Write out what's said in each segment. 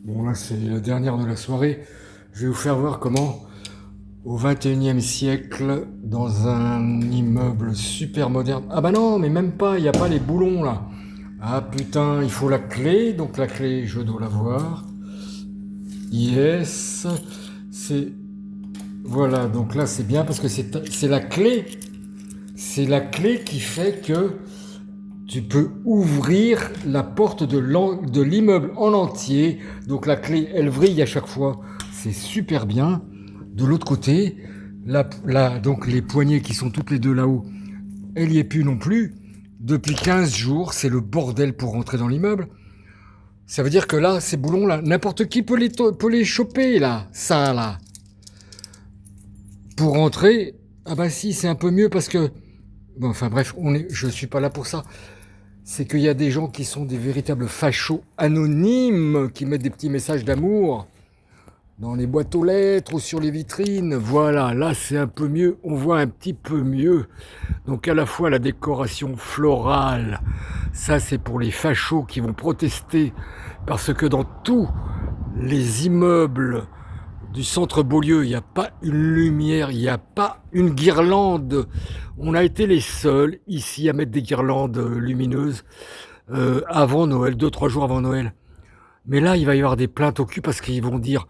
Bon, là, c'est la dernière de la soirée. Je vais vous faire voir comment, au XXIe siècle, dans un immeuble super moderne. Ah bah non, mais même pas, il n'y a pas les boulons là. Ah putain, il faut la clé. Donc la clé, je dois l'avoir. Yes. C'est. Voilà, donc là, c'est bien parce que c'est la clé. C'est la clé qui fait que tu peux ouvrir la porte de l'immeuble en entier. Donc la clé, elle vrille à chaque fois. C'est super bien. De l'autre côté, donc les poignées qui sont toutes les deux là-haut, elle n'y est plus non plus. Depuis 15 jours, c'est le bordel pour rentrer dans l'immeuble. Ça veut dire que là, ces boulons-là, n'importe qui peut les choper, là. Ça, là. Pour rentrer, ah bah si, c'est un peu mieux parce que... Bon, enfin bref, je suis pas là pour ça. C'est qu'il y a des gens qui sont des véritables fachos anonymes, qui mettent des petits messages d'amour dans les boîtes aux lettres ou sur les vitrines. Voilà, là c'est un peu mieux, on voit un petit peu mieux. Donc à la fois la décoration florale, ça c'est pour les fachos qui vont protester, parce que dans tous les immeubles du centre Beaulieu, il n'y a pas une lumière, il n'y a pas une guirlande. On a été les seuls ici à mettre des guirlandes lumineuses avant Noël, 2-3 jours avant Noël. Mais là, il va y avoir des plaintes au cul parce qu'ils vont dire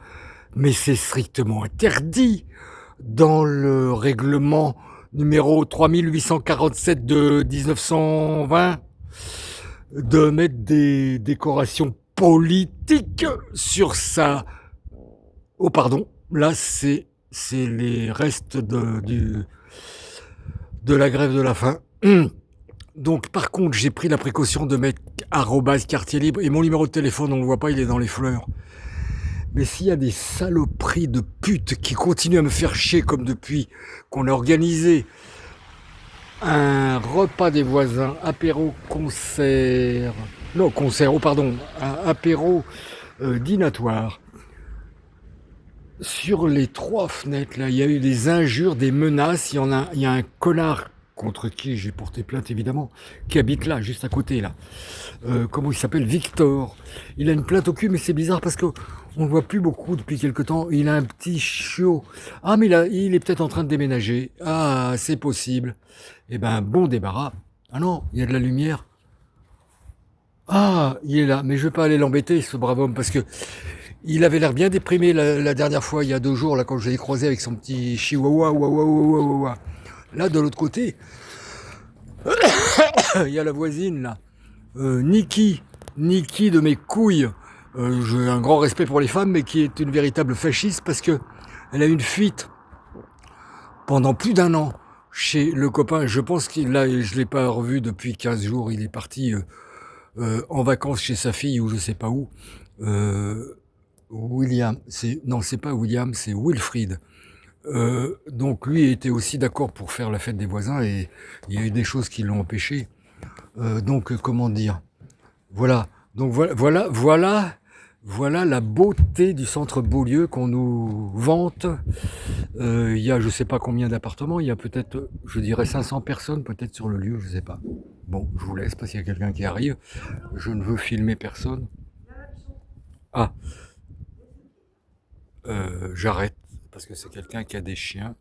mais c'est strictement interdit dans le règlement numéro 3847 de 1920 de mettre des décorations politiques sur ça. Oh pardon, là c'est les restes de la grève de la faim. Donc par contre, j'ai pris la précaution de mettre @quartier libre et mon numéro de téléphone, on le voit pas, il est dans les fleurs. Mais s'il y a des saloperies de putes qui continuent à me faire chier comme depuis qu'on a organisé un repas des voisins, apéro concert, non concert, oh pardon, un apéro dînatoire. Sur les 3 fenêtres, là, il y a eu des injures, des menaces. Il y a un connard contre qui j'ai porté plainte évidemment, qui habite là, juste à côté là. Comment il s'appelle? Victor. Il a une plainte au cul, mais c'est bizarre parce que on ne voit plus beaucoup depuis quelque temps. Il a un petit chiot. Ah, mais là, il est peut-être en train de déménager. Ah, c'est possible. Eh ben, bon débarras. Ah non, il y a de la lumière. Ah, il est là, mais je vais pas aller l'embêter, ce brave homme, parce que il avait l'air bien déprimé la dernière fois, il y a 2 jours, là, quand je l'ai croisé avec son petit chihuahua. Là, de l'autre côté, il y a la voisine, là, Niki, Niki de mes couilles. J'ai un grand respect pour les femmes, mais qui est une véritable fasciste parce que elle a eu une fuite pendant plus d'1 an chez le copain. Je pense qu'il là, je l'ai pas revu depuis 15 jours. Il est parti en vacances chez sa fille ou je sais pas où. Euh, William, non, c'est pas William, c'est Wilfried. Donc lui était aussi d'accord pour faire la fête des voisins et il y a eu des choses qui l'ont empêché. Donc comment dire? Voilà. Donc voilà la beauté du centre Beaulieu qu'on nous vante. Il y a je sais pas combien d'appartements, il y a peut-être, je dirais 500 personnes peut-être sur le lieu, je sais pas. Bon, je vous laisse parce qu'il y a quelqu'un qui arrive. Je ne veux filmer personne. Ah, j'arrête parce que c'est quelqu'un qui a des chiens.